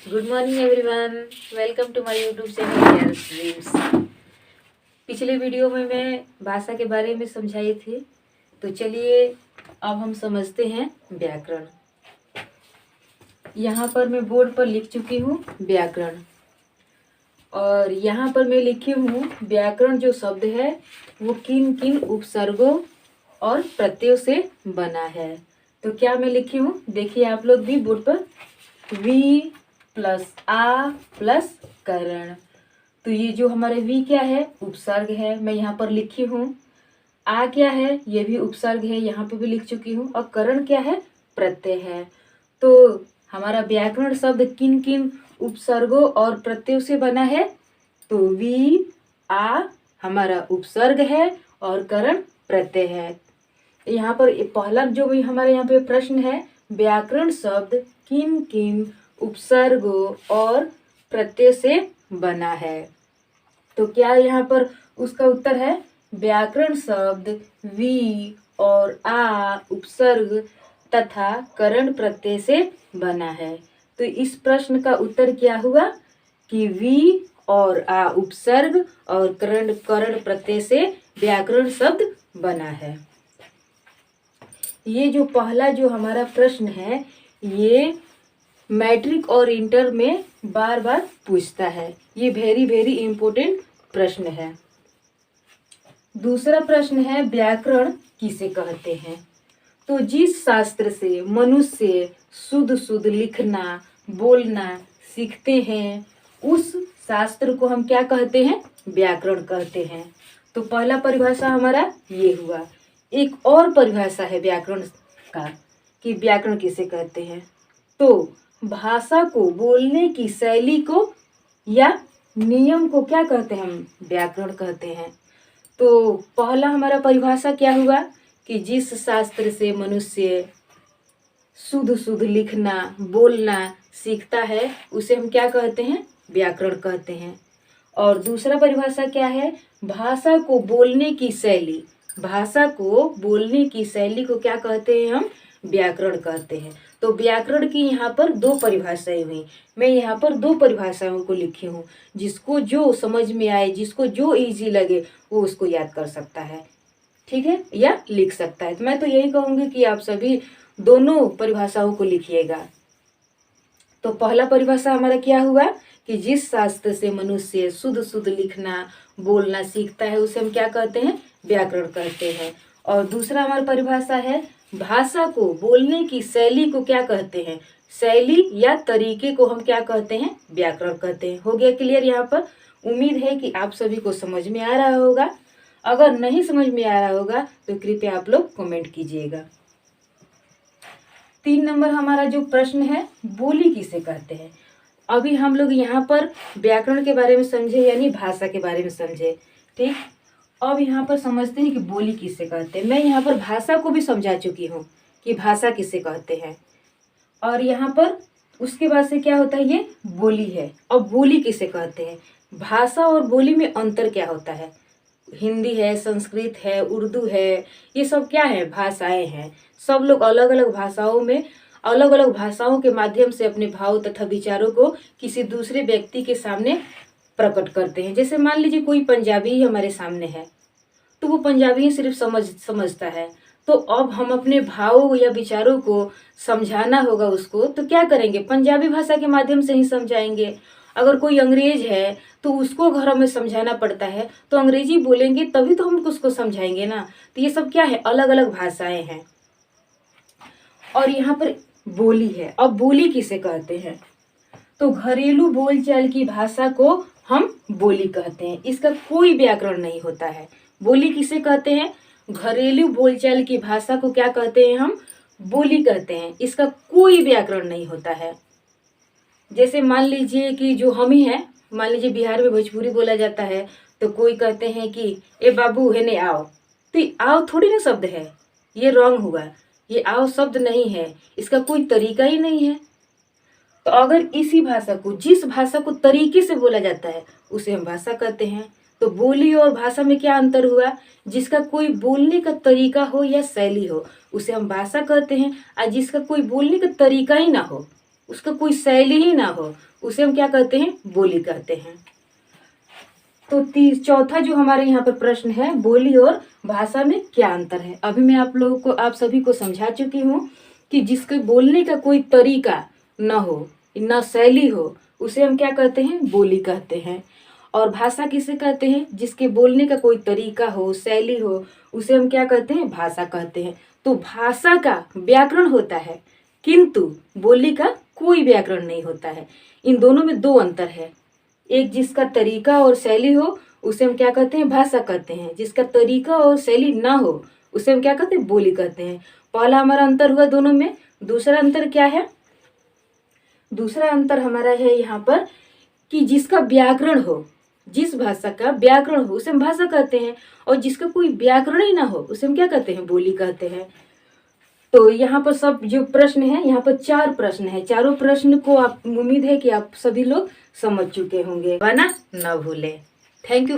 Good morning everyone, welcome to my YouTube channel hair's dreams. पिछले video में मैं भाषा के बारे में समझाई थी, तो चलिए अब हम समझते हैं व्याकरण। यहाँ पर मैं बोर्ड पर लिख चुकी हूँ व्याकरण, और यहाँ पर मैं लिखी हूँ व्याकरण जो शब्द है वो किन किन उपसर्गों और प्रत्ययों से बना है। तो क्या मैं लिखी हूँ, देखिए आप लोग भी बोर्ड पर, वी प्लस आ प्लस करण। तो ये जो हमारे वी क्या है, उपसर्ग है, मैं यहाँ पर लिखी हूँ। आ क्या है, ये भी उपसर्ग है, यहाँ पे भी लिख चुकी हूँ। और करण क्या है, प्रत्यय है। तो हमारा व्याकरण शब्द किन किन उपसर्गों और प्रत्ययों से बना है, तो वी आ हमारा उपसर्ग है और करण प्रत्यय है। यहाँ पर पहला जो भी हमारे यहाँ पे प्रश्न है, व्याकरण शब्द किन किन उपसर्गों और प्रत्यय से बना है। तो क्या यहाँ पर उसका उत्तर है, व्याकरण शब्द वी और आ उपसर्ग तथा करण प्रत्यय से बना है। तो इस प्रश्न का उत्तर क्या हुआ कि वी और आ उपसर्ग और करण प्रत्यय से व्याकरण शब्द बना है। ये जो पहला जो हमारा प्रश्न है, ये मैट्रिक और इंटर में बार बार पूछता है। ये वेरी इम्पोर्टेंट प्रश्न है। दूसरा प्रश्न है, व्याकरण किसे कहते हैं। तो जिस शास्त्र से मनुष्य शुद्ध लिखना बोलना सीखते हैं, उस शास्त्र को हम क्या कहते हैं, व्याकरण कहते हैं। तो पहला परिभाषा हमारा ये हुआ। एक और परिभाषा है व्याकरण का कि व्याकरण किसे कहते हैं। तो भाषा को बोलने की शैली को या नियम को क्या कहते हैं, हम व्याकरण कहते हैं। तो पहला हमारा परिभाषा क्या हुआ कि जिस शास्त्र से मनुष्य शुद्ध लिखना बोलना सीखता है, उसे हम क्या कहते हैं, व्याकरण कहते हैं। और दूसरा परिभाषा क्या है, भाषा को बोलने की शैली, भाषा को बोलने की शैली को क्या कहते हैं, हम व्याकरण कहते हैं। तो व्याकरण की यहाँ पर दो परिभाषाएं हुई। मैं यहाँ पर दो परिभाषाओं को लिखी हूँ, जिसको जो समझ में आए, जिसको जो इजी लगे वो उसको याद कर सकता है, ठीक है, या लिख सकता है। तो मैं तो यही कहूँगी कि आप सभी दोनों परिभाषाओं को लिखिएगा। तो पहला परिभाषा हमारा क्या हुआ कि जिस शास्त्र से मनुष्य शुद्ध लिखना बोलना सीखता है, उसे हम क्या कहते हैं, व्याकरण कहते हैं। और दूसरा हमारा परिभाषा है, भाषा को बोलने की शैली को क्या कहते हैं, शैली या तरीके को हम क्या कहते हैं, व्याकरण कहते हैं। हो गया क्लियर यहाँ पर। उम्मीद है कि आप सभी को समझ में आ रहा होगा। अगर नहीं समझ में आ रहा होगा तो कृपया आप लोग कमेंट कीजिएगा। 3 नंबर हमारा जो प्रश्न है, बोली किसे कहते हैं। अभी हम लोग यहाँ पर व्याकरण के बारे में समझे, यानी भाषा के बारे में समझे, ठीक। अब यहाँ पर समझते हैं कि बोली किसे कहते हैं। मैं यहाँ पर भाषा को भी समझा चुकी हूँ कि भाषा किसे कहते हैं, और यहाँ पर उसके बाद से क्या होता है, ये बोली है। अब बोली किसे कहते हैं, भाषा और बोली में अंतर क्या होता है। हिंदी है, संस्कृत है, उर्दू है, ये सब क्या है, भाषाएं हैं। सब लोग अलग अलग भाषाओं में अलग अलग भाषाओं के माध्यम से अपने भाव तथा विचारों को किसी दूसरे व्यक्ति के सामने प्रकट करते हैं। जैसे मान लीजिए कोई पंजाबी ही हमारे सामने है, तो वो पंजाबी ही सिर्फ समझता है। तो अब हम अपने भावों या विचारों को समझाना होगा उसको, तो क्या करेंगे, पंजाबी भाषा के माध्यम से ही समझाएंगे। अगर कोई अंग्रेज है तो उसको घर में समझाना पड़ता है, तो अंग्रेजी बोलेंगे तभी तो हम उसको समझाएंगे ना। तो ये सब क्या है, अलग अलग भाषाएं हैं। और यहाँ पर बोली है। अब बोली किसे कहते हैं, तो घरेलू बोलचाल की भाषा को हम बोली कहते हैं। इसका कोई व्याकरण नहीं होता है। बोली किसे कहते हैं, घरेलू बोलचाल की भाषा को क्या कहते हैं, हम बोली कहते हैं। इसका कोई व्याकरण नहीं होता है। जैसे मान लीजिए कि जो हम ही है, मान लीजिए बिहार में भोजपुरी बोला जाता है, तो कोई कहते हैं कि ए बाबू है ने आओ, तो आओ थोड़ी ना शब्द है, ये रॉन्ग हुआ। ये आओ शब्द नहीं है, इसका कोई तरीका ही नहीं है। तो अगर इसी भाषा को, जिस भाषा को तरीके से बोला जाता है, उसे हम भाषा कहते हैं। तो बोली और भाषा में क्या अंतर हुआ, जिसका कोई बोलने का तरीका हो या शैली हो, उसे हम भाषा कहते हैं। और जिसका कोई बोलने का तरीका ही ना हो, उसका कोई शैली ही ना हो, उसे हम क्या कहते हैं, बोली कहते हैं। तो चौथा जो हमारे यहाँ पर प्रश्न है, बोली और भाषा में क्या अंतर है। अभी मैं आप लोगों को, आप सभी को समझा चुकी हूँ कि जिसके बोलने का कोई तरीका न हो, न शैली हो, उसे हम क्या कहते हैं, बोली कहते हैं। और भाषा किसे कहते हैं, जिसके बोलने का कोई तरीका हो, शैली हो, उसे हम क्या कहते हैं, भाषा कहते हैं। तो भाषा का व्याकरण होता है, किंतु बोली का कोई व्याकरण नहीं होता है। इन दोनों में दो अंतर है। एक जिसका तरीका और शैली हो, उसे हम क्या कहते हैं, भाषा कहते हैं। जिसका तरीका और शैली ना हो, उसे हम क्या कहते हैं, बोली कहते हैं। पहला हमारा अंतर हुआ दोनों में। दूसरा अंतर क्या है, दूसरा अंतर हमारा है यहाँ पर कि जिसका व्याकरण हो, जिस भाषा का व्याकरण हो, उसे हम भाषा कहते हैं। और जिसका कोई व्याकरण ही ना हो, उसे हम क्या कहते हैं, बोली कहते हैं। तो यहाँ पर सब जो प्रश्न है, यहाँ पर 4 प्रश्न है। चारों प्रश्न को आप, उम्मीद है कि आप सभी लोग समझ चुके होंगे, वरना न भूलें। Thank you.